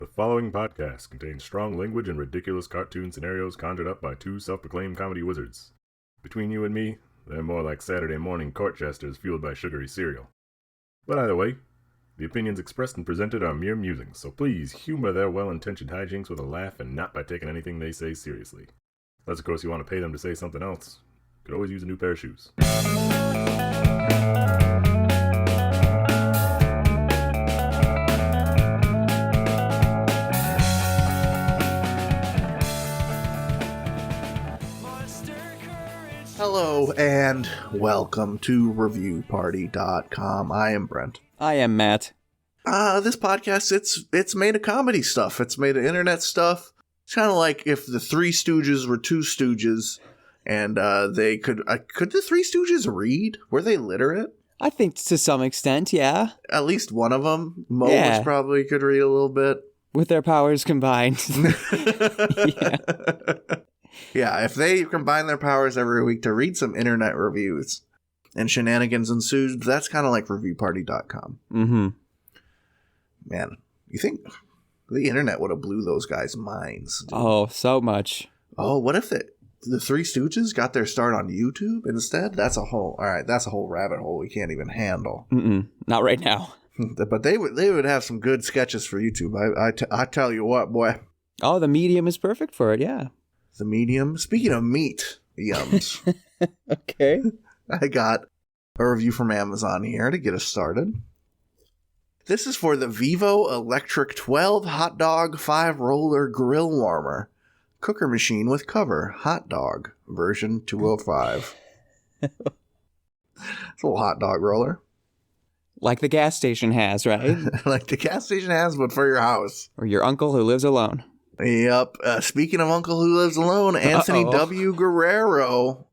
The following podcast contains strong language and ridiculous cartoon scenarios conjured up by two self-proclaimed comedy wizards. Between you and me, they're more like Saturday morning court jesters fueled by sugary cereal. But either way, the opinions expressed and presented are mere musings, so please humor their well-intentioned hijinks with a laugh and not by taking anything they say seriously. Unless, of course, you want to pay them to say something else. Could always use a new pair of shoes. Hello and welcome to ReviewParty.com. I am Brent. I am Matt. This podcast, it's made of comedy stuff. It's made of internet stuff. It's kind of like if the Three Stooges were two Stooges, and they could the Three Stooges read? Were they literate? I think to some extent, yeah. At least one of them, Mo, probably could read a little bit. With their powers combined. Yeah. Yeah, if they combine their powers every week to read some internet reviews and shenanigans ensued, that's kind of like ReviewParty.com. Mm-hmm. Man, you think the internet would have blew those guys' minds? Dude. Oh, so much. Oh, what if the Three Stooges got their start on YouTube instead? That's a whole rabbit hole we can't even handle. Not right now. But they would have some good sketches for YouTube. I tell you what, boy. Oh, the medium is perfect for it, yeah. The medium. Speaking of meat, yums. Okay. I got a review from Amazon here to get us started. This is for the Vivo Electric 12 Hot Dog 5 Roller Grill Warmer. Cooker machine with cover. Hot dog. Version 205. It's a little hot dog roller. Like the gas station has, right? Like the gas station has, but for your house. Or your uncle who lives alone. Yep. Speaking of Uncle Who Lives Alone, Anthony W. Guerrero.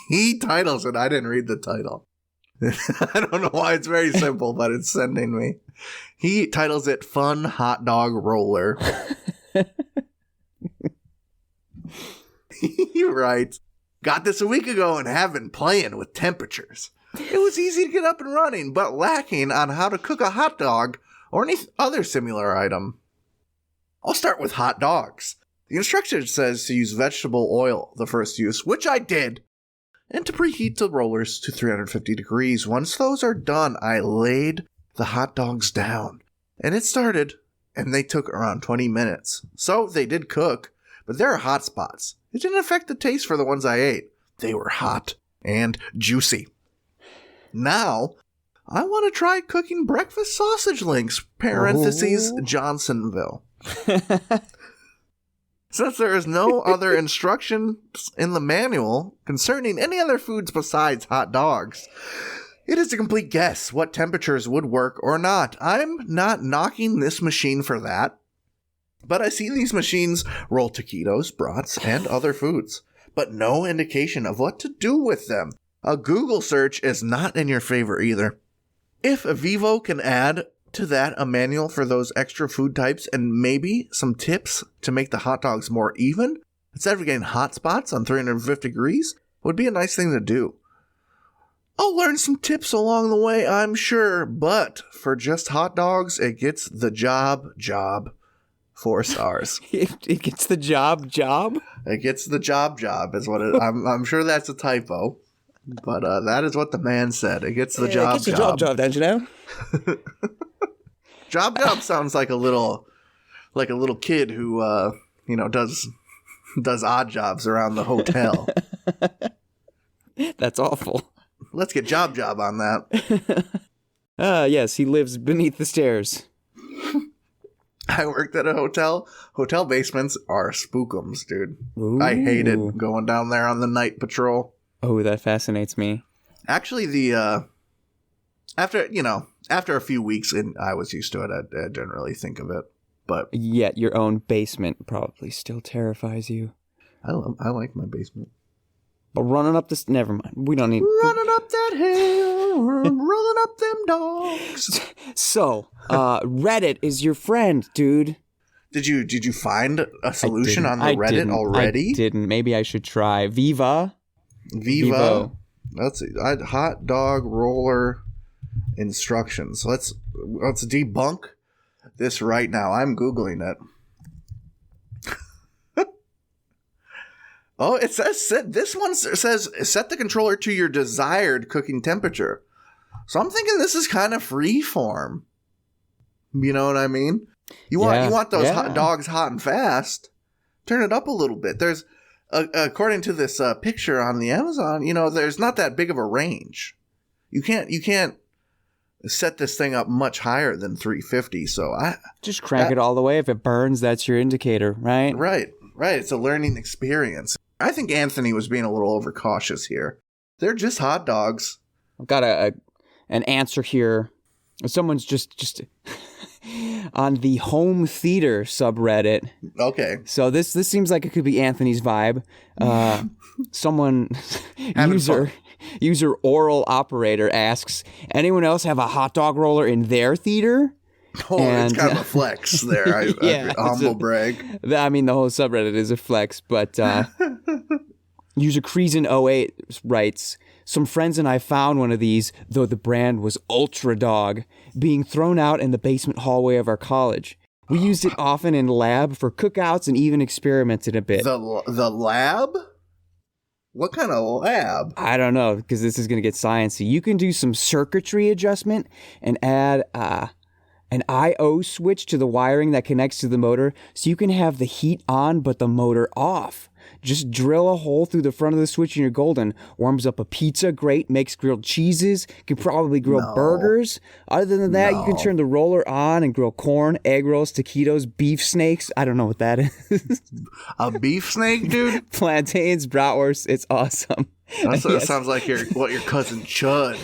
He titles it. I didn't read the title. I don't know why. It's very simple, but it's sending me. He titles it Fun Hot Dog Roller. He writes, got this a week ago and have been playing with temperatures. It was easy to get up and running, but lacking on how to cook a hot dog or any other similar item. I'll start with hot dogs. The instruction says to use vegetable oil the first use, which I did, and to preheat the rollers to 350 degrees. Once those are done, I laid the hot dogs down, and it started, and they took around 20 minutes. So they did cook, but there are hot spots. It didn't affect the taste for the ones I ate. They were hot and juicy. Now, I want to try cooking breakfast sausage links, parentheses, Johnsonville. Since there is no other instructions in the manual concerning any other foods besides hot dogs, it is a complete guess what temperatures would work or not. I'm not knocking this machine for that, but I see these machines roll taquitos, brats, and other foods, but no indication of what to do with them. A Google search is not in your favor either. If Vivo can add to that a manual for those extra food types and maybe some tips to make the hot dogs more even, instead of getting hot spots on 350 degrees, would be a nice thing to do. I'll learn some tips along the way, I'm sure, but for just hot dogs, it gets the job. 4 stars. It gets the job. It gets the job is what it. I'm sure that's a typo. But that is what the man said. It gets the job. It gets the job, don't you know? Job sounds like a little kid who does odd jobs around the hotel. That's awful. Let's get job on that. Yes, he lives beneath the stairs. I worked at a hotel. Hotel basements are spookums, dude. Ooh. I hated going down there on the night patrol. Oh, that fascinates me. Actually, after a few weeks, and I was used to it, I didn't really think of it. But yet your own basement probably still terrifies you. I like my basement. But running up this, never mind. We don't need running up that hill, rolling up them dogs. So, Reddit is your friend, dude. Did you find a solution on the Reddit already? I didn't. Maybe I should try Vivo. Let's see. Hot dog roller instructions. let's debunk this right now. I'm Googling it. Oh, it says this one says set the controller to your desired cooking temperature. So I'm thinking this is kind of free form. You know what I mean? You want those hot dogs hot and fast. Turn it up a little bit. There's according to this picture on the Amazon, there's not that big of a range. You can't set this thing up much higher than 350. So I just crank it all the way. If it burns, that's your indicator, right? Right. It's a learning experience. I think Anthony was being a little overcautious here. They're just hot dogs. I've got an answer here. Someone's just on the home theater subreddit. Okay. So this seems like it could be Anthony's vibe. Someone user oral operator asks, anyone else have a hot dog roller in their theater? Oh, it's kind of a flex there. I humble brag. I mean, the whole subreddit is a flex, but user Creason08 writes, some friends and I found one of these, though the brand was Ultra Dog, being thrown out in the basement hallway of our college. We used it often in lab for cookouts and even experimented a bit. The lab? What kind of lab? I don't know, because this is going to get sciencey. You can do some circuitry adjustment and add an I/O switch to the wiring that connects to the motor, so you can have the heat on but the motor off. Just drill a hole through the front of the switch and you're golden. Warms up a pizza, great, makes grilled cheeses, can probably grill burgers. Other than that, you can turn the roller on and grill corn, egg rolls, taquitos, beef snakes. I don't know what that is. A beef snake, dude? Plantains, bratwurst, it's awesome. That sounds like what your cousin Chud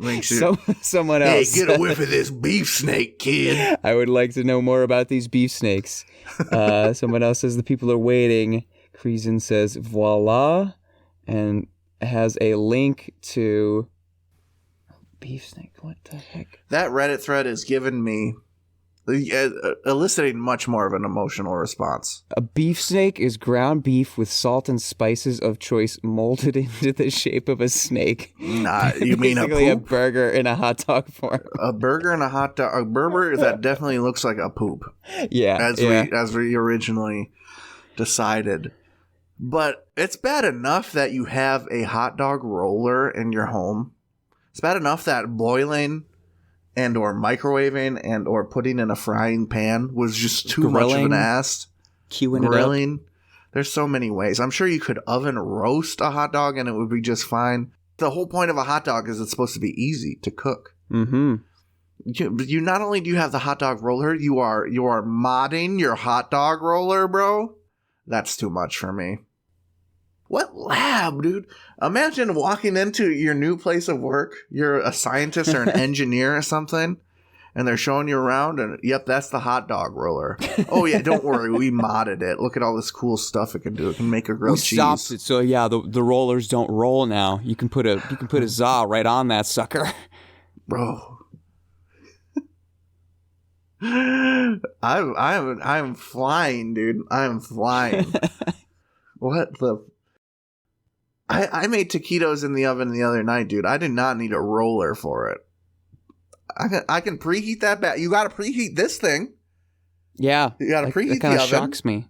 makes you. Someone else. Hey, get a whiff of this beef snake, kid. I would like to know more about these beef snakes. Someone else says the people are waiting. Creason says voila, and has a link to beef snake. What the heck? That Reddit thread has given me eliciting much more of an emotional response. A beef snake is ground beef with salt and spices of choice molded into the shape of a snake. Nah, you mean a burger in a hot dog form. A burger in a hot dog. A burger that definitely looks like a poop. Yeah. As we originally decided. But it's bad enough that you have a hot dog roller in your home. It's bad enough that boiling and or microwaving and or putting in a frying pan was just too much of an ass. Grilling. There's so many ways. I'm sure you could oven roast a hot dog and it would be just fine. The whole point of a hot dog is it's supposed to be easy to cook. Mm-hmm. You not only do you have the hot dog roller, you are modding your hot dog roller, bro. That's too much for me. What lab, dude? Imagine walking into your new place of work. You're a scientist or an engineer or something, and they're showing you around, and yep, that's the hot dog roller. Oh yeah, don't worry, we modded it. Look at all this cool stuff it can do. It can make a grilled cheese. We stopped it, so yeah, the rollers don't roll now. You can put a za right on that sucker, bro. I'm flying, dude. I'm flying. What the? I made taquitos in the oven the other night, dude. I did not need a roller for it. I can preheat that back. You got to preheat this thing. Yeah. You got to preheat the oven. That kind of shocks me.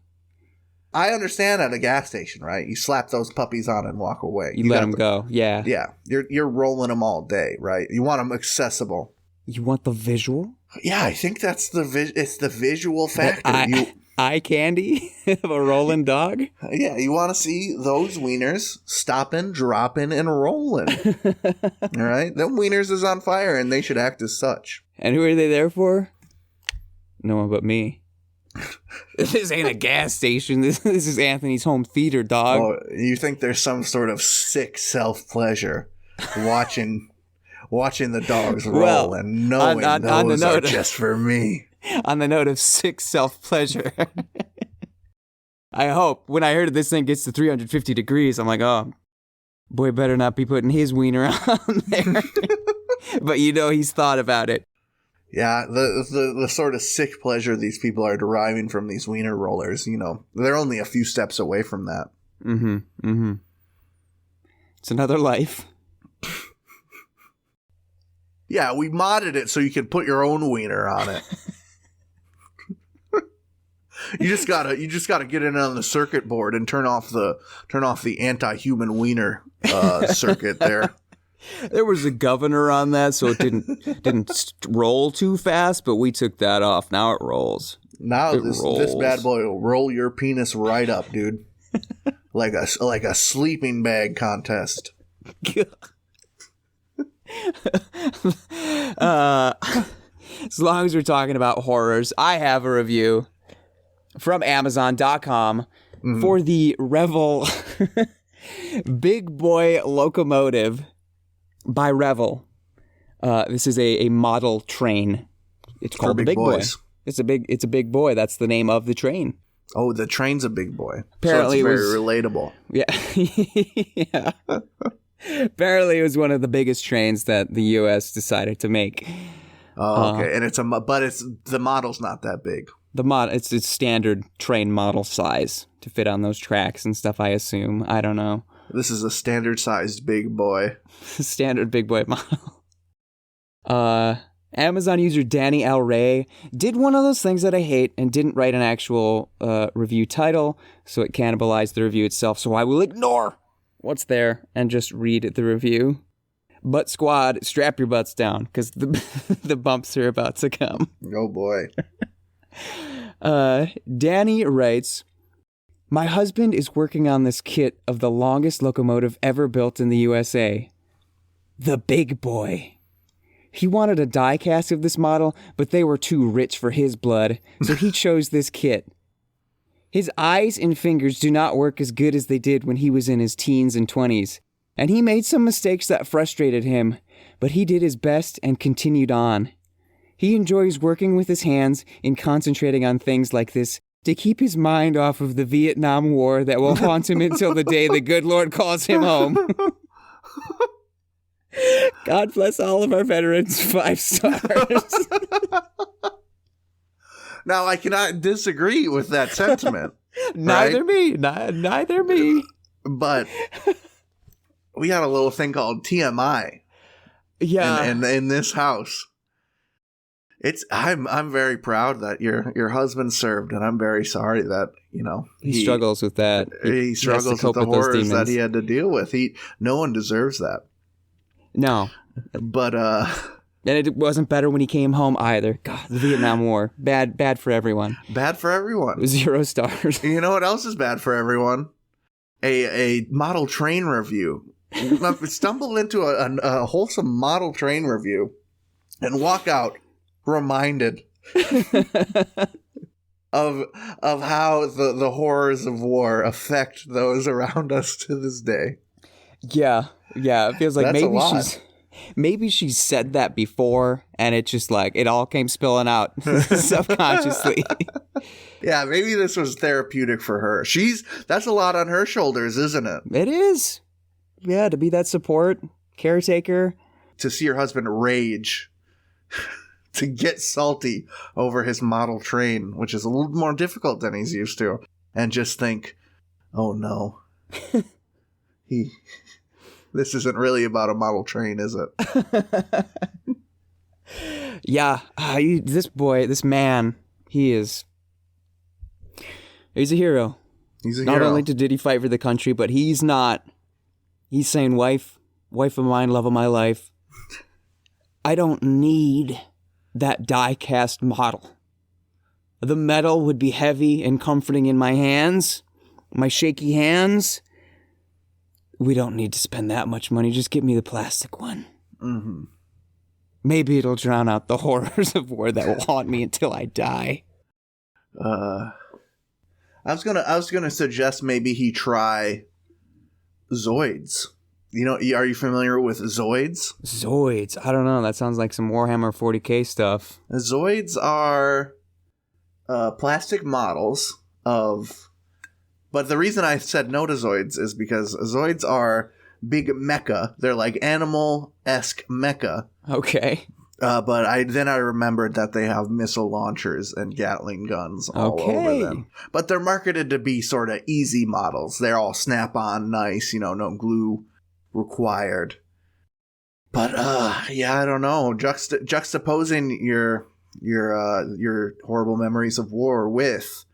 I understand at a gas station, right? You slap those puppies on and walk away. You let them go. Yeah. Yeah. You're rolling them all day, right? You want them accessible. You want the visual? Yeah, I think that's it's the visual factor. Eye candy of a rolling dog? Yeah, you want to see those wieners stopping, dropping, and rolling. All right? Them wieners is on fire, and they should act as such. And who are they there for? No one but me. This ain't a gas station. This is Anthony's home theater, dog. Oh, you think there's some sort of sick self-pleasure watching the dogs roll and knowing those are just for me. On the note of sick self-pleasure. I hope when I heard this thing gets to 350 degrees, I'm like, oh, boy better not be putting his wiener on there. But he's thought about it. Yeah, the sort of sick pleasure these people are deriving from these wiener rollers, they're only a few steps away from that. Mm-hmm, mm-hmm. It's another life. Yeah, we modded it so you can put your own wiener on it. You just gotta get in on the circuit board and turn off the anti-human wiener circuit there. There was a governor on that, so it didn't roll too fast, but we took that off. Now it rolls. Now this bad boy will roll your penis right up, dude. like a sleeping bag contest. As long as we're talking about horrors, I have a review from Amazon.com for the Revel Big Boy Locomotive by Revel. This is a model train. It's called the Big Boy. It's a big boy. That's the name of the train. Oh, the train's a big boy. Apparently, so it's very relatable. Yeah. Yeah. Apparently, it was one of the biggest trains that the U.S. decided to make. Oh, okay. And it's the model's not that big. It's standard train model size to fit on those tracks and stuff, I assume. I don't know. This is a standard sized big boy. Standard big boy model. Amazon user Danny L. Ray did one of those things that I hate and didn't write an actual review title, so it cannibalized the review itself. So I will ignore what's there and just read the review. Butt Squad, strap your butts down because the bumps are about to come. Oh boy. Danny writes, my husband is working on this kit of the longest locomotive ever built in the USA. The Big Boy. He wanted a die cast of this model, but they were too rich for his blood, so he chose this kit. His eyes and fingers do not work as good as they did when he was in his teens and 20s, and he made some mistakes that frustrated him, but he did his best and continued on. He enjoys working with his hands and concentrating on things like this to keep his mind off of the Vietnam War that will haunt him until the day the good Lord calls him home. God bless all of our veterans, 5 stars. Now, I cannot disagree with that sentiment. Neither me. Neither me. But we got a little thing called TMI. Yeah. In this house. I'm very proud that your husband served, and I'm very sorry that, he struggles with that. He struggles with the horrors that he had to deal with. No one deserves that. No. But and it wasn't better when he came home either. God, the Vietnam War. Bad for everyone. Bad for everyone. 0 stars. You know what else is bad for everyone? A model train review. Stumble into a wholesome model train review and walk out reminded of how the horrors of war affect those around us to this day. Yeah, it feels like That's maybe she's said that before, and it just like it all came spilling out subconsciously. Yeah, maybe this was therapeutic for her. That's a lot on her shoulders, isn't it? It is. Yeah, to be that support caretaker, to see your husband rage, to get salty over his model train, which is a little more difficult than he's used to, and just think, oh no. This isn't really about a model train, is it? Yeah, this man, he's a hero. He's a Not hero. only did he fight for the country, but he's saying, wife of mine, love of my life, I don't need that die-cast model. The metal would be heavy and comforting in my hands, my shaky hands. We don't need to spend that much money. Just give me the plastic one. Mm-hmm. Maybe it'll drown out the horrors of war that will haunt me until I die. I was gonna suggest maybe he try Zoids. Are you familiar with Zoids? Zoids. I don't know. That sounds like some Warhammer 40k stuff. Zoids are plastic models of... But the reason I said no to Zoids is because Zoids are big mecha. They're like animal-esque mecha. Okay. But I remembered that they have missile launchers and Gatling guns all over them. But they're marketed to be sort of easy models. They're all snap-on, nice, no glue required. But yeah, I don't know. Juxtaposing your horrible memories of war with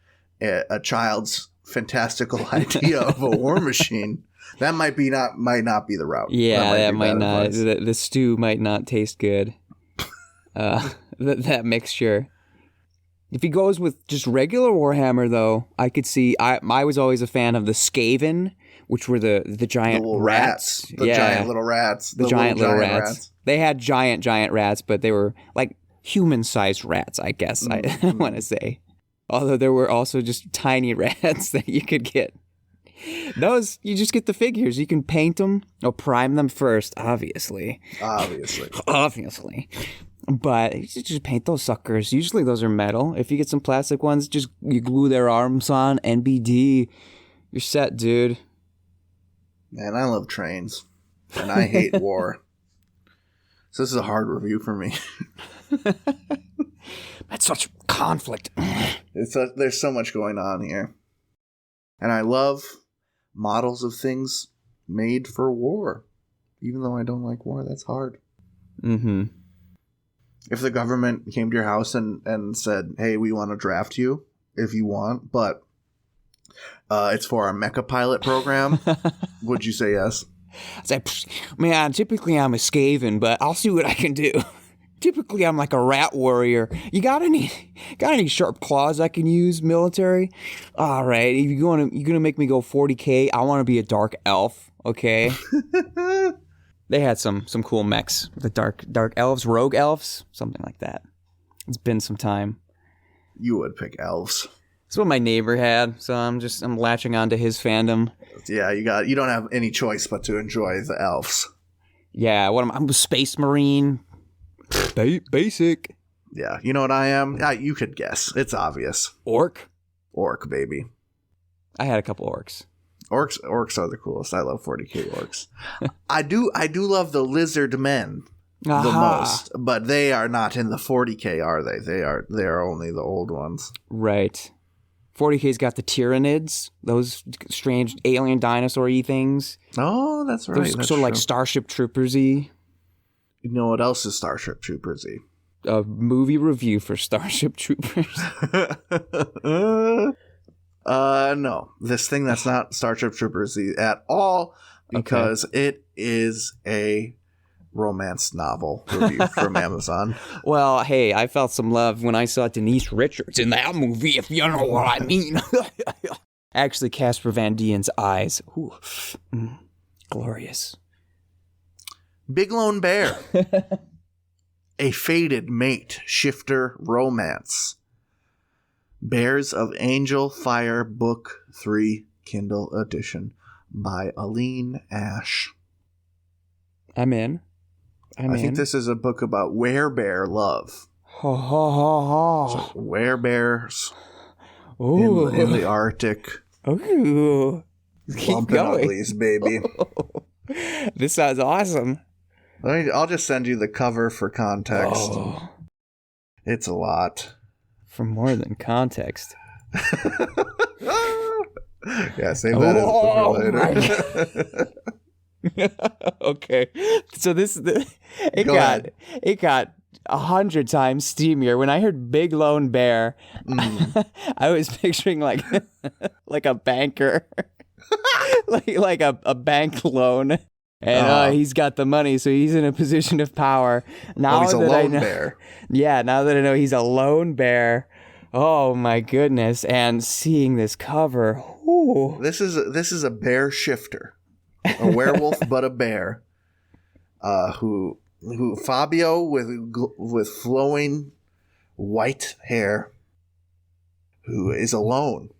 a child's fantastical idea of a war machine, that might not be the route. Yeah, that might not. advice. The stew might not taste good. That mixture. If he goes with just regular Warhammer, though, I could see. I was always a fan of the Skaven, which were the giant little rats. The giant little rats. The giant little rats. They had giant rats, but they were like human-sized rats, I guess I want to say. Although there were also just tiny rats that you could get. Those, you just get the figures. You can paint them or prime them first, obviously. But you just paint those suckers. Usually those are metal. If you get some plastic ones, just you glue their arms on, NBD. You're set, dude. Man, I love trains. And I hate war. So this is a hard review for me. That's such conflict. There's so much going on here. And I love models of things made for war. Even though I don't like war, that's hard. Mm-hmm. If the government came to your house and said, hey, we want to draft you if you want, but it's for our mecha pilot program, would you say yes? It's like, man, typically I'm a Skaven, but I'll see what I can do. Typically I'm like a rat warrior. You got any sharp claws I can use, military? All right, if you're gonna make me go 40K, I want to be a dark elf, okay? They had some cool mechs. The dark elves, rogue elves, something like that. It's been some time. You would pick elves. That's what my neighbor had, so I'm latching on to his fandom. Yeah, you don't have any choice but to enjoy the elves. Yeah, I'm a space marine. Basic. Yeah, you know what I am? You could guess. It's obvious. Orc, baby. I had a couple orcs. Orcs are the coolest. I love 40K orcs. I do love the lizard men the most, but they are not in the 40K, are they? They are only the old ones. Right. 40K's got the Tyranids, those strange alien dinosaur-y things. Oh, that's right. Those that's sort of true. like Starship Troopers-y. You know what else is Starship Troopers-y? A movie review for Starship Troopers. No. This thing that's not Starship Troopers-y at all, because it is a romance novel review from Amazon. Well, hey, I felt some love when I saw Denise Richards in that movie, if you know what I mean. Actually, Casper Van Dien's eyes. Ooh. Glorious. Big Lone Bear. A Fated Mate Shifter Romance. Bears of Angel Fire Book 3 Kindle Edition by Aline Ash. I'm in. I think this is a book about werebear love. Ho, ho, ho, ho. So werebears Ooh. in the Arctic. Ooh. Keep Bumping going. uglies, baby. This sounds awesome. I'll just send you the cover for context. Oh. It's a lot. For more than context. Yeah, save that for later. Okay. So it got 100 times steamier. When I heard Big Lone Bear, I was picturing like a banker. like a bank loan. And he's got the money, so he's in a position of power. Now he's a that lone bear. Yeah, now that I know he's a lone bear. Oh my goodness. And seeing this cover. Ooh. This is a bear shifter. A werewolf but a bear. Who Fabio with flowing white hair, who is alone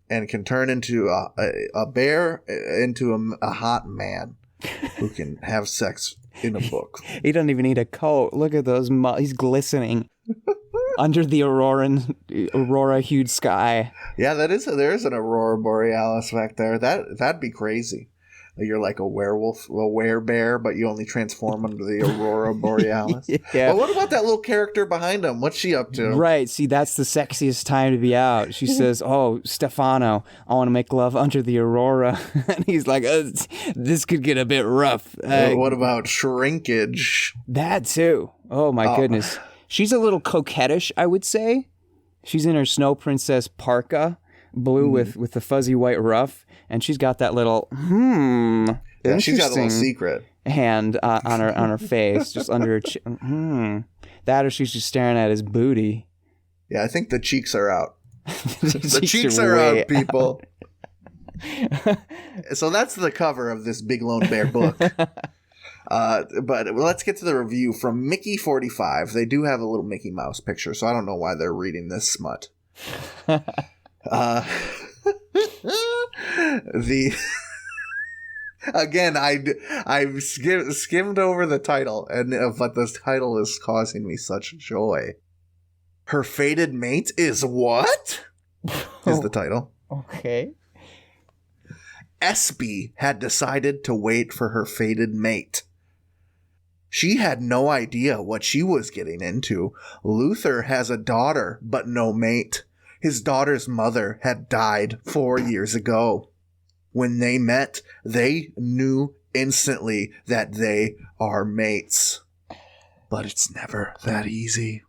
and can turn into a bear into a hot man who can have sex in a book. He doesn't even need a coat. Look at those. He's glistening under the aurora-hued sky. Yeah, there is an aurora borealis back there. That'd be crazy. You're like a werewolf, a werebear, but you only transform under the Aurora Borealis. Yeah. But what about that little character behind him? What's she up to? Right. See, that's the sexiest time to be out. She says, "Oh, Stefano, I want to make love under the aurora." And he's like, "This could get a bit rough." What about shrinkage? That too. Oh, my goodness. She's a little coquettish, I would say. She's in her Snow Princess parka, blue with the fuzzy white ruff. And she's got that little Yeah, she's got a little secret hand on her face, just under her chin. That, or she's just staring at his booty. Yeah, I think the cheeks are out. The cheeks are are way out, people. So that's the cover of this Big Lone Bear book. But let's get to the review from Mickey45. They do have a little Mickey Mouse picture, so I don't know why they're reading this smut. Again, I skimmed over the title, but this title is causing me such joy. Her fated mate is what? Is the title. Okay. Espy had decided to wait for her fated mate. She had no idea what she was getting into. Luther has a daughter, but no mate. His daughter's mother had died 4 years ago. When they met, they knew instantly that they are mates. But it's never that easy.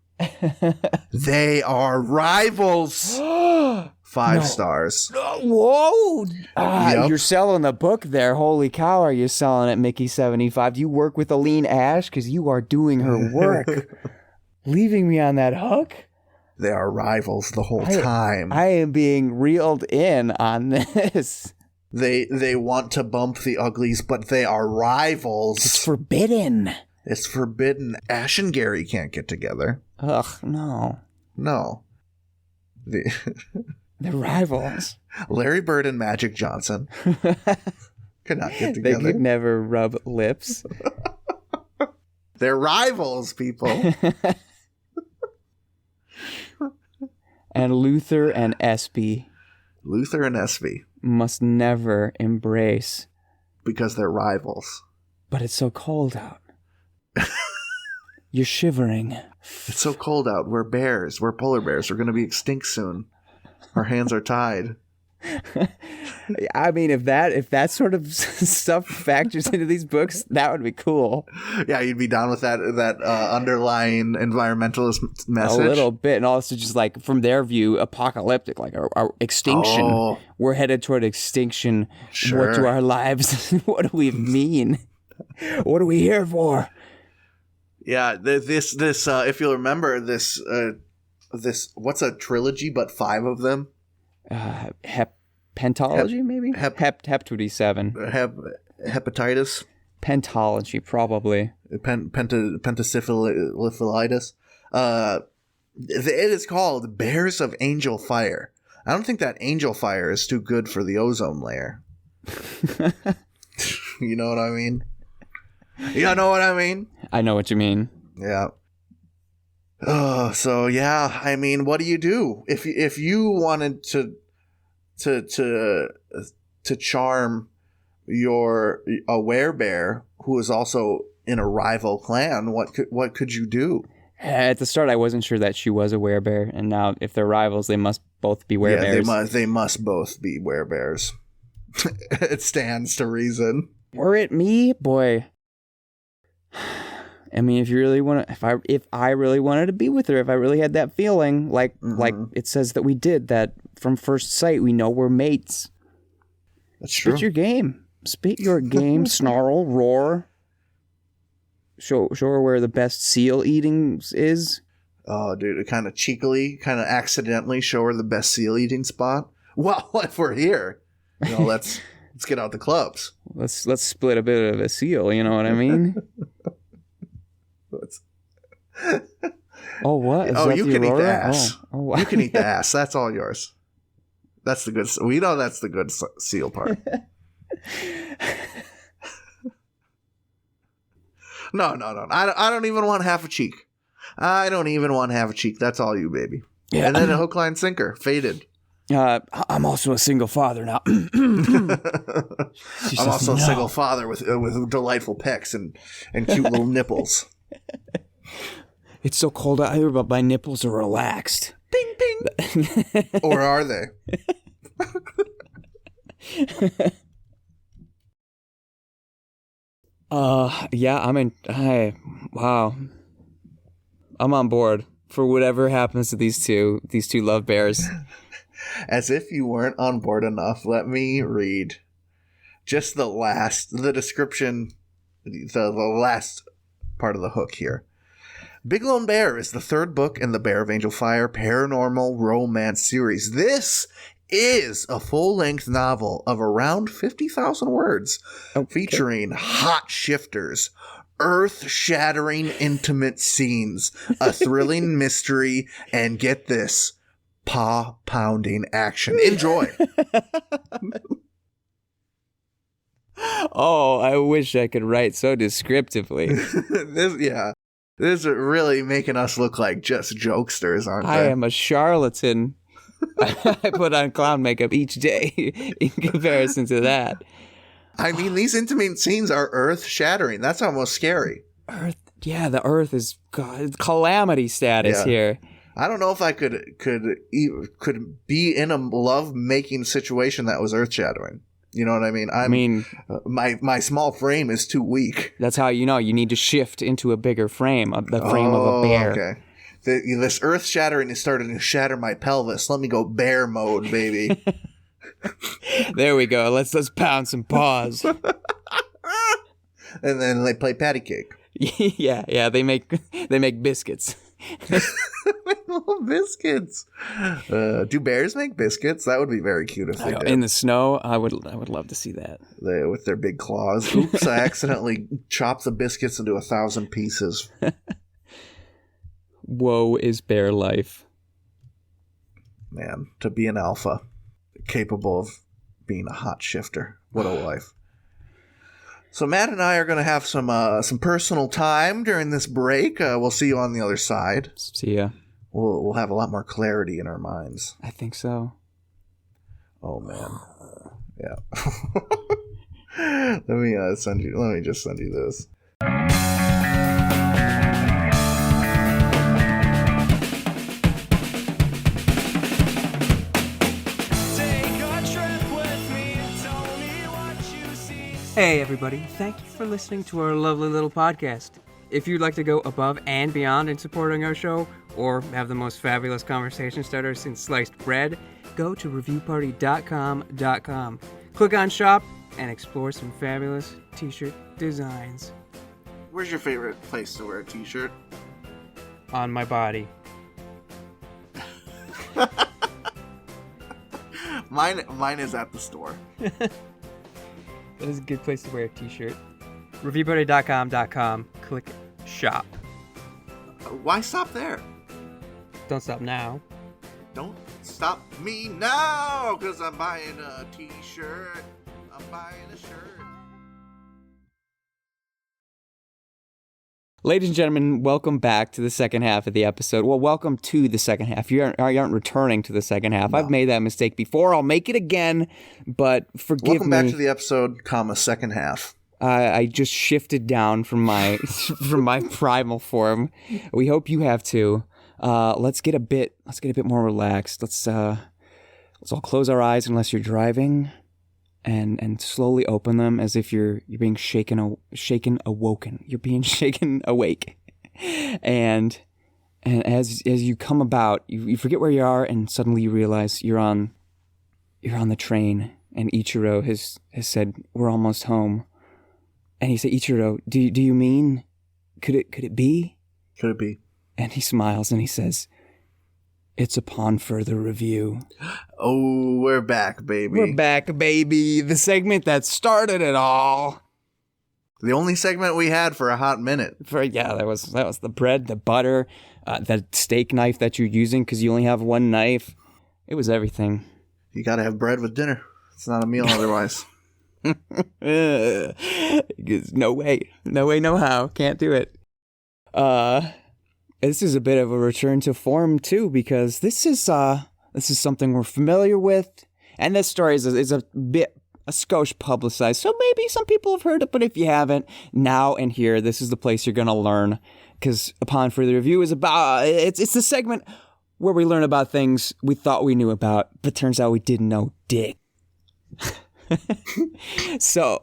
They are rivals. 5 stars. Whoa! Yep. You're selling the book there. Holy cow, are you selling it, Mickey75? Do you work with Aline Ash? Because you are doing her work. Leaving me on that hook? They are rivals the whole time. I am being reeled in on this. They want to bump the uglies, but they are rivals. It's forbidden. It's forbidden. Ash and Gary can't get together. Ugh, no. No. They're rivals. Larry Bird and Magic Johnson could not get together. They could never rub lips. They're rivals, people. And Luther and Espy. Luther and Espy. Must never embrace. Because they're rivals. But it's so cold out. You're shivering. It's so cold out. We're bears. We're polar bears. We're going to be extinct soon. Our hands are tied. I mean, if that sort of stuff factors into these books, that would be cool. Yeah, you'd be down with that underlying environmentalist message. A little bit, and also just like from their view, apocalyptic, like our extinction. Oh. We're headed toward extinction. Sure. What do our lives? What do we mean? What are we here for? Yeah, this if you'll remember this what's a trilogy but 5 of them? Pentology, maybe? Hep-27. Hepatitis? Pentology, probably. Pentasyphilitis. It is called Bears of Angel Fire. I don't think that angel fire is too good for the ozone layer. You know what I mean? You know what I mean? I know what you mean. Yeah. So yeah, I mean, what do you do if you wanted to charm a werebear who is also in a rival clan? What could you do? At the start, I wasn't sure that she was a werebear, and now if they're rivals, they must both be werebears. Yeah, they must both be werebears. It stands to reason. Were it me, boy. I mean, if you really want to, if I really wanted to be with her, if I really had that feeling, like it says that we did, that from first sight we know we're mates. That's true. Spit your game. Spit your game. Snarl, roar. Show her where the best seal eating is. Oh, dude, kind of cheekily, kind of accidentally show her the best seal eating spot. Well, if we're here, let's get out the clubs. Let's split a bit of a seal. You know what I mean? Oh, what? Oh, you can eat the ass. Oh. You can eat the ass. That's all yours. That's the good. We know that's the good seal part. No. I don't even want half a cheek. I don't even want half a cheek. That's all you, baby. Yeah. And then a hook, line, sinker. Faded. I'm also a single father now. I'm also a single father with delightful pecs and cute little nipples. It's so cold out here, but my nipples are relaxed. Bing, bing. Or are they? Yeah, wow. I'm on board for whatever happens to these two love bears. As if you weren't on board enough, let me read just the description, the last part of the hook here. Big Lone Bear is the third book in the Bear of Angel Fire paranormal romance series. This is a full-length novel of around 50,000 words, featuring hot shifters, earth-shattering intimate scenes, a thrilling mystery, and get this, paw-pounding action. Enjoy. Oh, I wish I could write so descriptively. This is really making us look like just jokesters, aren't they? I am a charlatan. I put on clown makeup each day in comparison to that. I mean, these intimate scenes are earth-shattering. That's almost scary. The earth is calamity status here. I don't know if I could be in a love-making situation that was earth-shattering. You know what I mean? My small frame is too weak. That's how you know you need to shift into a bigger frame, the frame of a bear. Okay. This earth shattering is starting to shatter my pelvis. Let me go bear mode, baby. There we go. Let's pound some paws. And then they play patty cake. Yeah. They make biscuits. Little biscuits. Do bears make biscuits? That would be very cute if they did. In the snow, I would love to see that. With their big claws. Oops! I accidentally chopped the biscuits into 1,000 pieces. Woe is bear life. Man, to be an alpha, capable of being a hot shifter. What a life. So Matt and I are going to have some personal time during this break. We'll see you on the other side. See ya. We'll have a lot more clarity in our minds. I think so. Oh man. Yeah. Let me just send you this. Hey everybody, thank you for listening to our lovely little podcast. If you'd like to go above and beyond in supporting our show, or have the most fabulous conversation starter since sliced bread, go to reviewparty.com. Click on shop and explore some fabulous t-shirt designs. Where's your favorite place to wear a t-shirt? On my body. Mine is at the store. That is a good place to wear a t-shirt. Reviewparty.com. Click shop. Why stop there? Don't stop now. Don't stop me now, because I'm buying a t-shirt. I'm buying a shirt. Ladies and gentlemen, welcome back to the second half of the episode. Well, welcome to the second half. You aren't returning to the second half. No. I've made that mistake before. I'll make it again, but forgive me. Welcome back to the episode, second half. I just shifted down from my from my primal form. We hope you have too. Let's get a bit more relaxed. Let's all close our eyes unless you're driving. And slowly open them as if you're being awoken. You're being shaken awake, and as you come about, you forget where you are, and suddenly you realize you're on the train. And Ichiro has said, "We're almost home," and he said, "Ichiro, do you mean could it be? Could it be?" And he smiles and he says, "It's upon further review." Oh, we're back, baby. We're back, baby. The segment that started it all. The only segment we had for a hot minute. That was the bread, the butter, that steak knife that you're using because you only have one knife. It was everything. You got to have bread with dinner. It's not a meal otherwise. No way, no how. Can't do it. This is a bit of a return to form too, because this is This is something we're familiar with. And this story is a skosh publicized. So maybe some people have heard it, but if you haven't, now and here, this is the place you're going to learn. Because Upon Further Review is about, it's the segment where we learn about things we thought we knew about, but turns out we didn't know dick. So,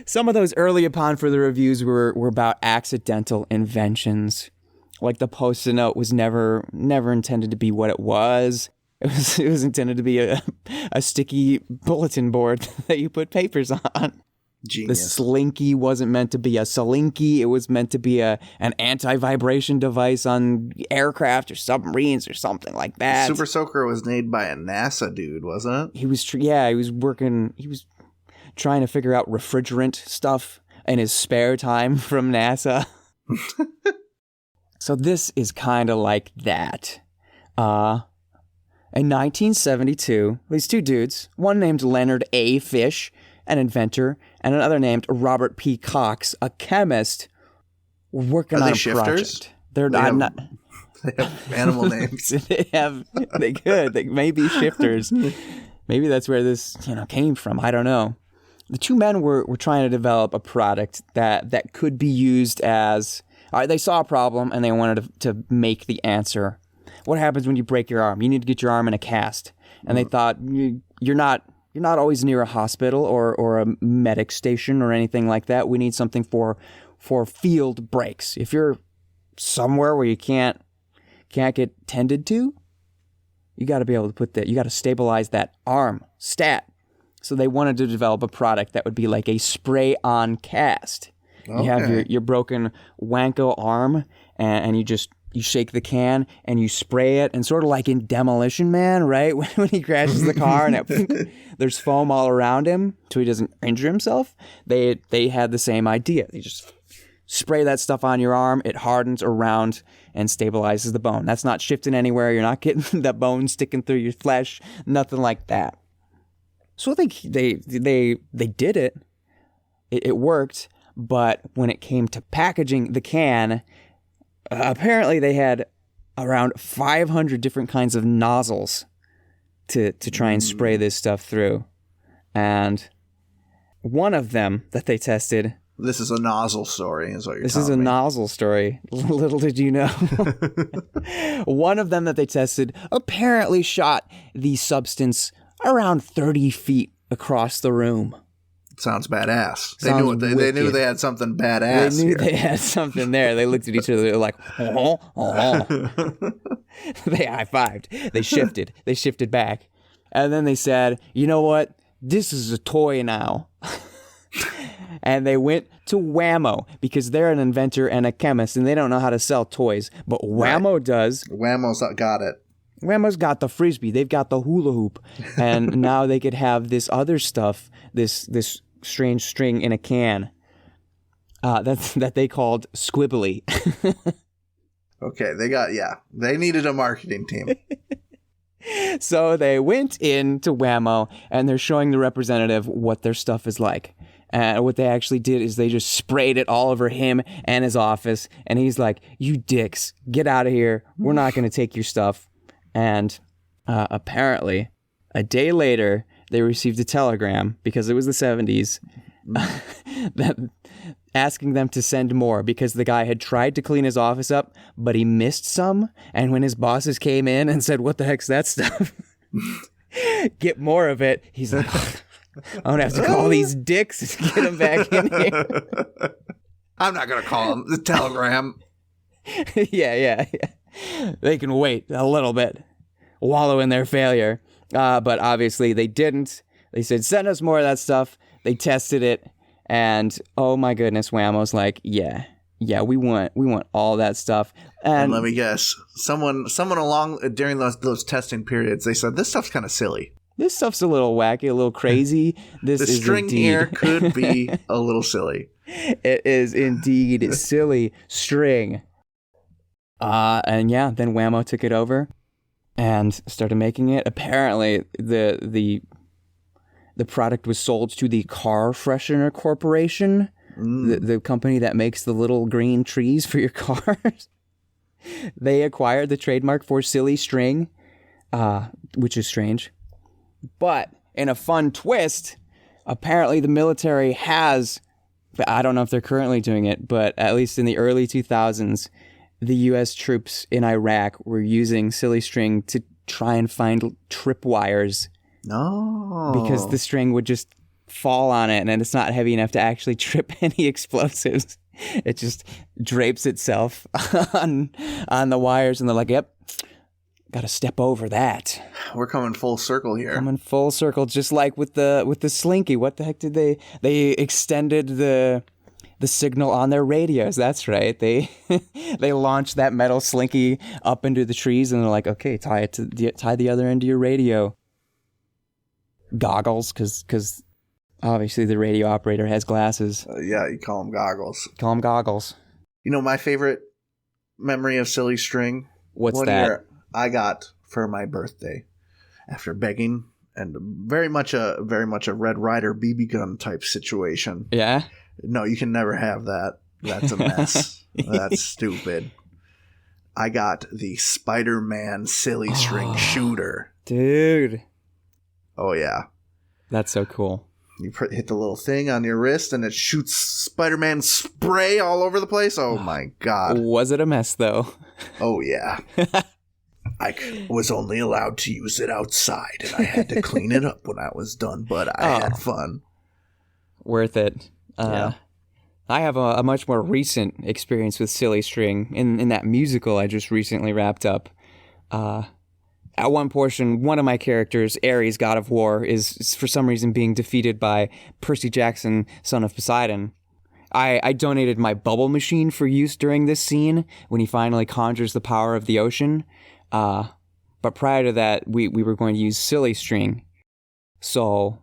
some of those early Upon Further Reviews were about accidental inventions. Like the Post-it note was never intended to be what it was. It was intended to be a sticky bulletin board that you put papers on. Genius. The Slinky wasn't meant to be a Slinky. It was meant to be an anti-vibration device on aircraft or submarines or something like that. Super Soaker was made by a NASA dude, wasn't it? He was trying to figure out refrigerant stuff in his spare time from NASA. So this is kind of like that. In 1972, these two dudes, one named Leonard A. Fish, an inventor, and another named Robert P. Cox, a chemist, were working on a project. They have animal names. They may be shifters. Maybe that's where this came from. I don't know. The two men were trying to develop a product that could be used as... they saw a problem and they wanted to make the answer. What happens when you break your arm? You need to get your arm in a cast. And they thought, you're not always near a hospital or a medic station or anything like that. We need something for field breaks. If you're somewhere where you can't get tended to, you got to be able to put that. You got to stabilize that arm stat. So they wanted to develop a product that would be like a spray-on cast. Okay. You have your broken wanko arm, and you shake the can and you spray it, and sort of like in Demolition Man, right? When he crashes the car and there's foam all around him so he doesn't injure himself. They had the same idea. You just spray that stuff on your arm, it hardens around and stabilizes the bone. That's not shifting anywhere. You're not getting that bone sticking through your flesh, nothing like that. So I think they did it. It worked, but when it came to packaging the can, apparently they had around 500 different kinds of nozzles to try and spray this stuff through. And one of them that they tested... This is a nozzle story, is what you're telling me. This is a nozzle story. Little did you know. One of them that they tested apparently shot the substance around 30 feet across the room. Sounds badass. They knew they had something badass. They knew they had something there. They looked at each other. They were like, oh. They high-fived. They shifted back. And then they said, you know what? This is a toy now. And they went to Whammo because they're an inventor and a chemist and they don't know how to sell toys. But Whammo does. Whammo's got it. Whammo's got the frisbee. They've got the hula hoop. And now they could have this other stuff, this strange string in a can that they called Squibbly. Okay, they needed a marketing team. So they went into Whammo and they're showing the representative what their stuff is like. And what they actually did is they just sprayed it all over him and his office. And he's like, you dicks, get out of here. We're not going to take your stuff. And apparently, a day later, they received a telegram, because it was the 70s, that asking them to send more because the guy had tried to clean his office up, but he missed some. And when his bosses came in and said, what the heck's that stuff? Get more of it. He's like... I'm going to have to call these dicks and get them back in here. I'm not going to call them. The telegram. Yeah. They can wait a little bit, wallow in their failure. But obviously they didn't. They said, send us more of that stuff. They tested it. And oh my goodness, Whammo's like, yeah, we want all that stuff. And let me guess. Someone along during those testing periods, they said, this stuff's kind of silly. This stuff's a little wacky, a little crazy. The string here could be a little silly. It is indeed silly string. Then Whammo took it over and started making it. Apparently, the product was sold to the Car Freshener Corporation, the company that makes the little green trees for your cars. They acquired the trademark for silly string. which is strange. But in a fun twist, apparently the military has, I don't know if they're currently doing it, but at least in the early 2000s, the U.S. troops in Iraq were using silly string to try and find tripwires. No. Because the string would just fall on it, and it's not heavy enough to actually trip any explosives. It just drapes itself on the wires, and they're like, yep, got to step over that. We're coming full circle here. Coming full circle, just like with the Slinky. What the heck did they extended the signal on their radios? That's right. They launched that metal Slinky up into the trees, and they're like, okay, tie the other end to your radio. Goggles, because obviously the radio operator has glasses. Yeah, you call them goggles. Call them goggles. You know my favorite memory of silly string? What's One that? year I got for my birthday, after begging, and very much a Red Ryder BB gun type situation. Yeah? No, you can never have that. That's a mess. That's stupid. I got the Spider-Man silly string shooter. Dude. Oh, yeah. That's so cool. You hit the little thing on your wrist and it shoots Spider-Man spray all over the place. Oh, my God. Was it a mess, though? Oh, yeah. I was only allowed to use it outside, and I had to clean it up when I was done, but I had fun. Worth it. Yeah. I have a much more recent experience with silly string in that musical I just recently wrapped up. At one portion, one of my characters, Ares, god of war, is for some reason being defeated by Percy Jackson, son of Poseidon. I donated my bubble machine for use during this scene when he finally conjures the power of the ocean. But prior to that, we were going to use silly string. So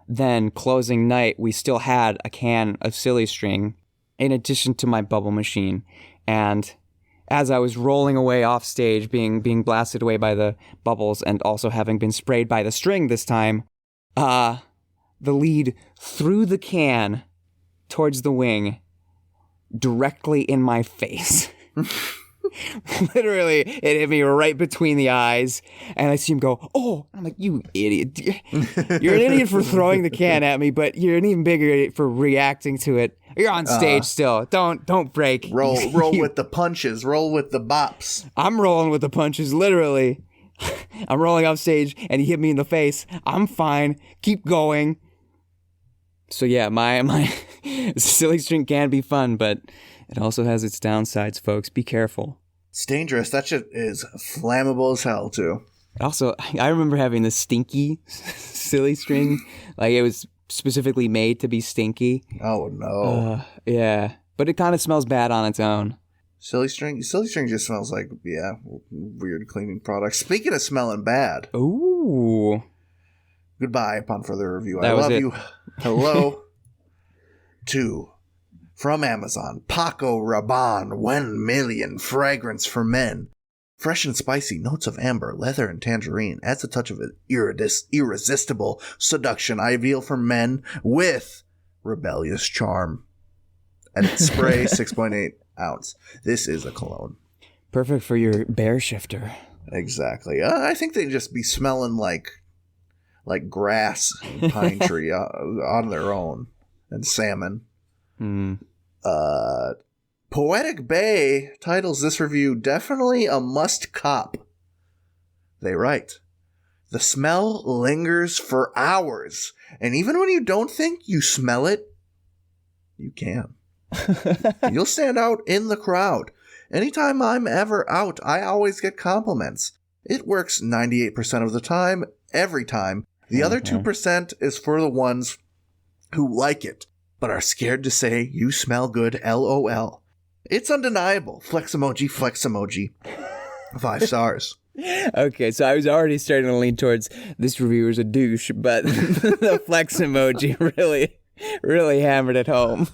then, closing night, we still had a can of silly string in addition to my bubble machine. And as I was rolling away off stage, being blasted away by the bubbles and also having been sprayed by the string this time, the lead threw the can towards the wing directly in my face. Literally, it hit me right between the eyes, and I see him go, oh, I'm like, you idiot. You're an idiot for throwing the can at me, but you're an even bigger idiot for reacting to it. You're on stage still. Don't break. Roll with the punches. Roll with the bops. I'm rolling with the punches, literally. I'm rolling off stage, and he hit me in the face. I'm fine. Keep going. So yeah, my silly string can be fun, but it also has its downsides, folks. Be careful. It's dangerous. That shit is flammable as hell, too. Also, I remember having the stinky silly string. Like, it was specifically made to be stinky. Oh, no. Yeah. But it kind of smells bad on its own. Silly string just smells like, weird cleaning products. Speaking of smelling bad. Ooh. Goodbye upon further review. That I was love it. you. Hello. To... From Amazon, Paco Rabanne, 1 million fragrance for men. Fresh and spicy notes of amber, leather, and tangerine adds a touch of irresistible seduction, ideal for men with rebellious charm. And it's spray 6.8 ounce. This is a cologne. Perfect for your bear shifter. Exactly. I think they just be smelling like grass and pine tree on their own, and salmon. Poetic Bay titles this review definitely a must cop. They write, the smell lingers for hours, and even when you don't think you smell it, you can. You'll stand out in the crowd. Anytime I'm ever out, I always get compliments. It works 98% of the time, every time. The other 2% is for the ones who like it, but are scared to say, you smell good, LOL. It's undeniable. Flex emoji, flex emoji. 5 stars. Okay, so I was already starting to lean towards this reviewer's a douche, but the flex emoji really hammered it home.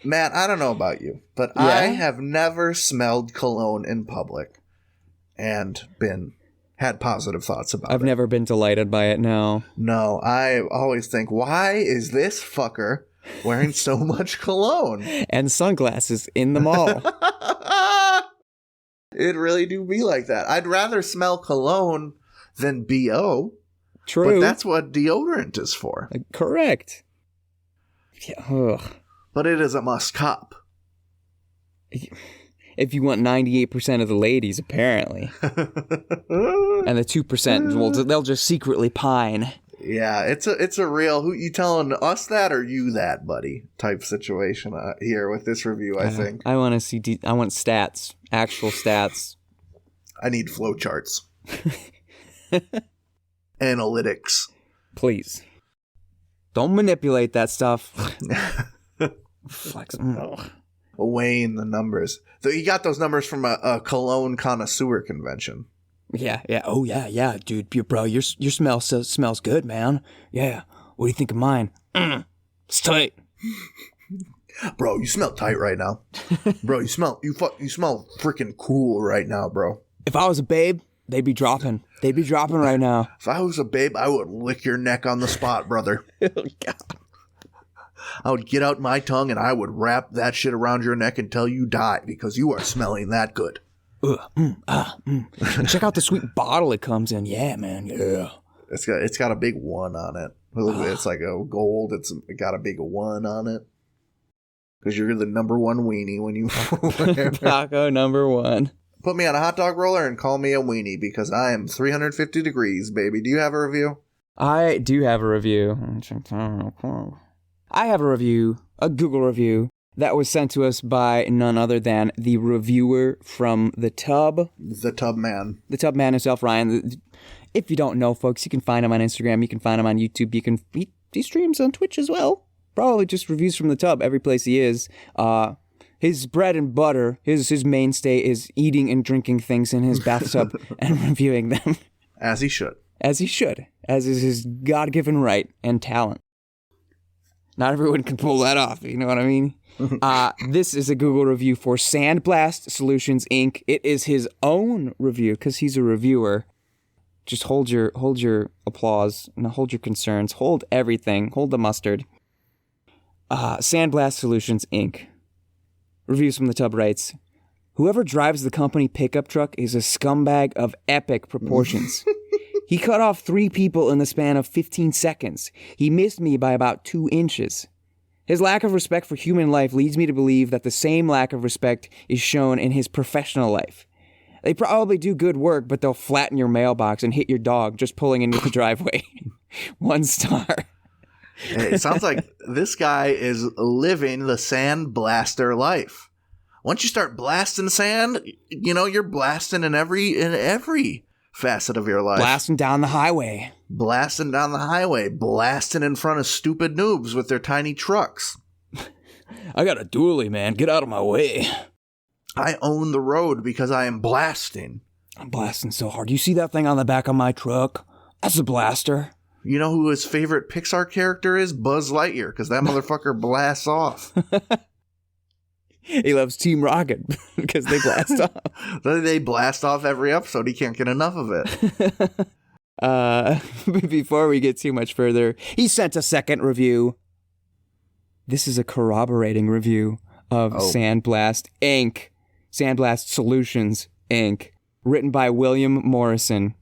Matt, I don't know about you, but Yeah? I have never smelled cologne in public and had positive thoughts about it. I've never been delighted by it, no. No, I always think, why is this fucker wearing so much cologne? And sunglasses in the mall. It really do be like that. I'd rather smell cologne than BO. True. But that's what deodorant is for. Correct. Yeah, ugh. But it is a must cop. If you want 98% of the ladies, apparently. And the 2%, well, they'll just secretly pine. Yeah, it's a real, who you telling us that or you that, buddy, type situation here with this review, I think. I want to see, I want stats, actual stats. I need flow charts. Analytics. Please. Don't manipulate that stuff. Flex. Weighing the numbers. So you got those numbers from a cologne connoisseur convention. Yeah. Oh, yeah, dude. Bro, your smell smells good, man. Yeah. What do you think of mine? It's tight. Bro, you smell tight right now. Bro, you smell freaking cool right now, bro. If I was a babe, they'd be dropping. They'd be dropping right now. If I was a babe, I would lick your neck on the spot, brother. Oh, God. I would get out my tongue and I would wrap that shit around your neck until you die because you are smelling that good. Check out the sweet bottle it comes in. Yeah, man. Yeah. It's got a big 1 on it. It's like a gold. It got a big 1 on it. Because you're the number 1 weenie when you Taco number 1. Put me on a hot dog roller and call me a weenie because I am 350 degrees, baby. Do you have a review? I do have a review. I have a review, a Google review, that was sent to us by none other than the reviewer from The Tub. The Tub Man. The Tub Man himself, Ryan. If you don't know, folks, you can find him on Instagram. You can find him on YouTube. He streams on Twitch as well. Probably just reviews from The Tub every place he is. His bread and butter, his mainstay is eating and drinking things in his bathtub and reviewing them. As he should. As he should. As is his God-given right and talent. Not everyone can pull that off, you know what I mean? This is a Google review for Sandblast Solutions, Inc. It is his own review, because he's a reviewer. Just hold your applause, and hold your concerns, hold everything, hold the mustard. Sandblast Solutions, Inc. Reviews from The Tub writes, whoever drives the company pickup truck is a scumbag of epic proportions. He cut off 3 people in the span of 15 seconds. He missed me by about 2 inches. His lack of respect for human life leads me to believe that the same lack of respect is shown in his professional life. They probably do good work, but they'll flatten your mailbox and hit your dog just pulling into the driveway. 1 star. It sounds like this guy is living the sandblaster life. Once you start blasting sand, you're blasting in every facet of your life. Blasting down the highway. Blasting in front of stupid noobs with their tiny trucks. I got a dually, man. Get out of my way. I own the road because I am blasting. I'm blasting so hard. You see that thing on the back of my truck? That's a blaster. You know who his favorite Pixar character is? Buzz Lightyear, because that motherfucker blasts off. He loves Team Rocket because they blast off. They blast off every episode. He can't get enough of it. Before we get too much further, he sent a second review. This is a corroborating review of Sandblast Inc. Sandblast Solutions Inc. Written by William Morrison.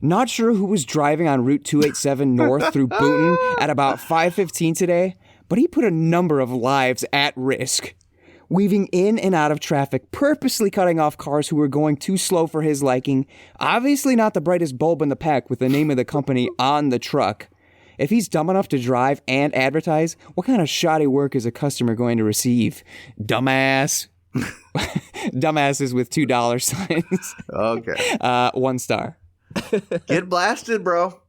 Not sure who was driving on Route 287 north through Boonton at about 5:15 today, but he put a number of lives at risk. Weaving in and out of traffic, purposely cutting off cars who were going too slow for his liking. Obviously not the brightest bulb in the pack with the name of the company on the truck. If he's dumb enough to drive and advertise, what kind of shoddy work is a customer going to receive? Dumbass. Dumbasses with $2 signs. Okay. 1 star. Get blasted, bro.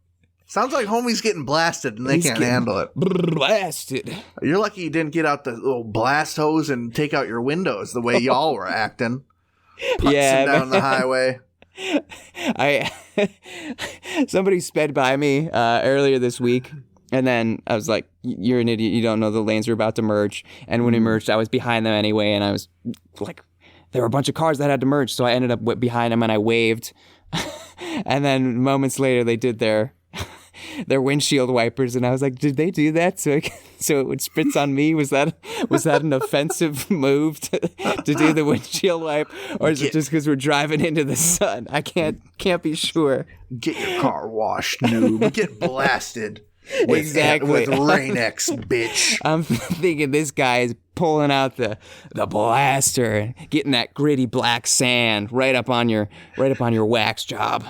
Sounds like homie's getting blasted and they can't handle it. Blasted. You're lucky you didn't get out the little blast hose and take out your windows the way y'all were acting. Putzing down the highway. Somebody sped by me earlier this week, and then I was like, you're an idiot, you don't know the lanes are about to merge. And when we merged, I was behind them anyway, and I was like, there were a bunch of cars that had to merge, so I ended up behind them and I waved. And then moments later they did their windshield wipers, and I was like, did they do that so so it would spritz on me. Was that an offensive move to do the windshield wipe, or is it just because we're driving into the sun? I can't be sure. Get your car washed, noob. Get blasted. Exactly. With Rain-X, bitch. I'm thinking this guy is pulling out the blaster, getting that gritty black sand right up on your wax job.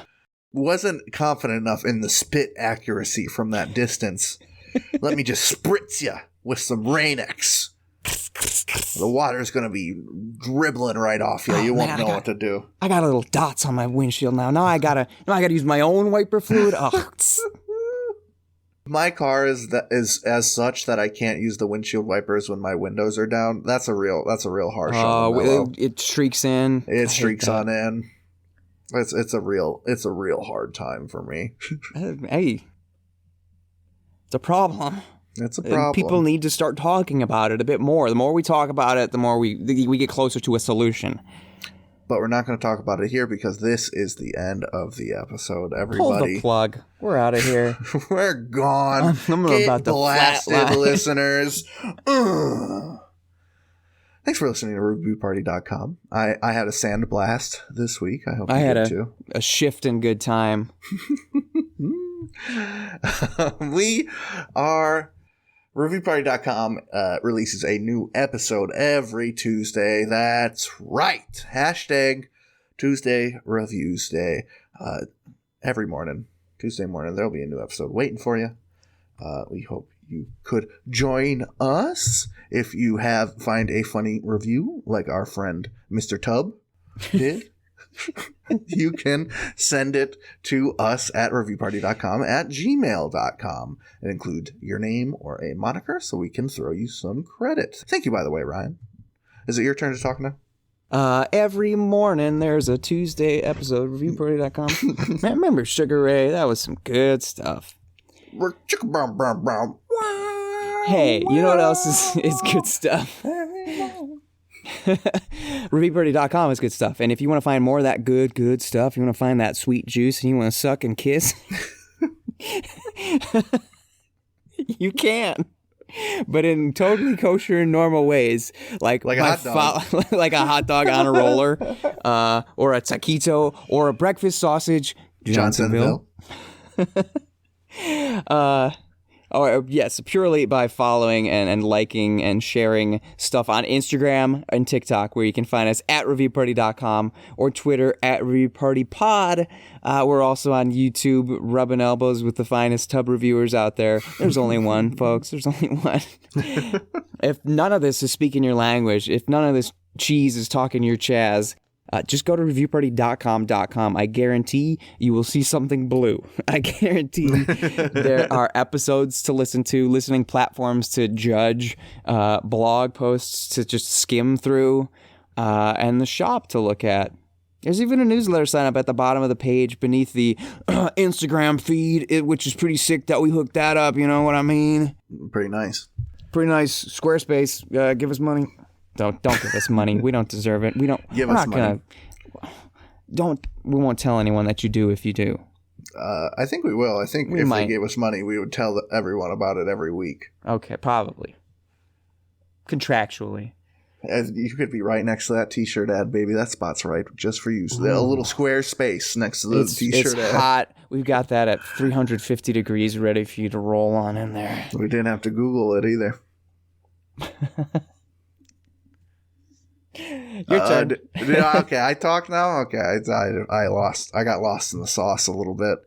Wasn't confident enough in the spit accuracy from that distance. Let me just spritz you with some Rain-X. The water's gonna be dribbling right off you. You won't know what to do. I got little dots on my windshield now. Now I gotta use my own wiper fluid. Oh. My car is as such that I can't use the windshield wipers when my windows are down. That's a real harsh. It streaks in. It streaks on in. It's a real hard time for me. Hey, it's a problem. It's a problem. And people need to start talking about it a bit more. The more we talk about it, the more we get closer to a solution. But we're not going to talk about it here because this is the end of the episode. Everybody, pull the plug. We're out of here. We're gone. I'm Get about to blasted, listeners. Thanks for listening to ReviewParty.com. I had a sandblast this week. I hope you did too. A shift in good time. We are... ReviewParty.com releases a new episode every Tuesday. That's right. Hashtag Tuesday Reviews Day. Every morning, Tuesday morning, there'll be a new episode waiting for you. We hope you could join us. If you find a funny review like our friend Mr. Tubb did, you can send it to us at reviewparty.com at gmail.com and include your name or a moniker so we can throw you some credit. Thank you, by the way, Ryan. Is it your turn to talk now? Every morning there's a Tuesday episode of reviewparty.com. Man, remember Sugar Ray? That was some good stuff. Hey, you know what else is good stuff? ReviewParty.com is good stuff. And if you want to find more of that good stuff, you want to find that sweet juice and you want to suck and kiss, you can. But in totally kosher and normal ways, like a hot dog. Like a hot dog on a roller, or a taquito, or a breakfast sausage, Johnsonville. Yes, purely by following and liking and sharing stuff on Instagram and TikTok, where you can find us at reviewparty.com, or Twitter at reviewpartypod. We're also on YouTube, rubbing elbows with the finest tub reviewers out there. There's only one, folks. There's only one. If none of this is speaking your language, if none of this cheese is talking your chaz, just go to reviewparty.com. I guarantee you will see something blue. I guarantee there are episodes to listen to, listening platforms to judge, blog posts to just skim through, and the shop to look at. There's even a newsletter sign up at the bottom of the page beneath the Instagram feed, which is pretty sick that we hooked that up. You know what I mean? Pretty nice. Pretty nice. Squarespace, give us money. Don't give us money. We don't deserve it. We don't. Give us money. We won't tell anyone that you do if you do. I think we will. I think if they gave us money, we would tell everyone about it every week. Okay, probably. Contractually. You could be right next to that T-shirt ad, baby. That spot's right, just for you. So a little square space next to the T-shirt ad. It's hot. We've got that at 350 degrees ready for you to roll on in there. We didn't have to Google it either. Your turn. Okay, I talk now? Okay, I lost. I got lost in the sauce a little bit.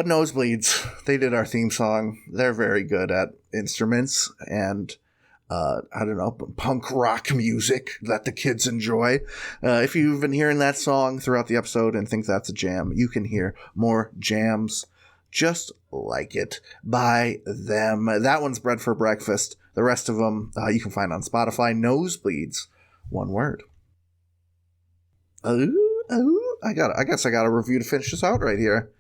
Nosebleeds. They did our theme song. They're very good at instruments and I don't know, punk rock music that the kids enjoy. If you've been hearing that song throughout the episode and think that's a jam, you can hear more jams just like it by them. That one's Bread for Breakfast. The rest of them you can find on Spotify. Nosebleeds, one word. I guess I got a review to finish this out right here.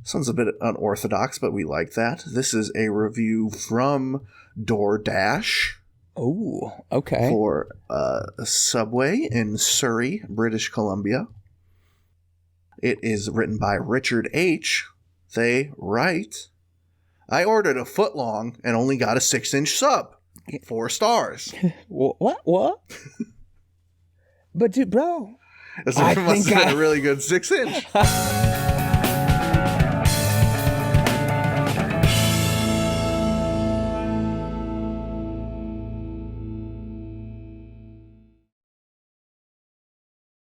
Sounds a bit unorthodox, but we like that. This is a review from DoorDash. Oh, okay. For a Subway in Surrey, British Columbia. It is written by Richard H. They write, I ordered a foot long and only got a 6-inch sub. 4 stars. What? But dude, bro. This must have been a really good 6-inch.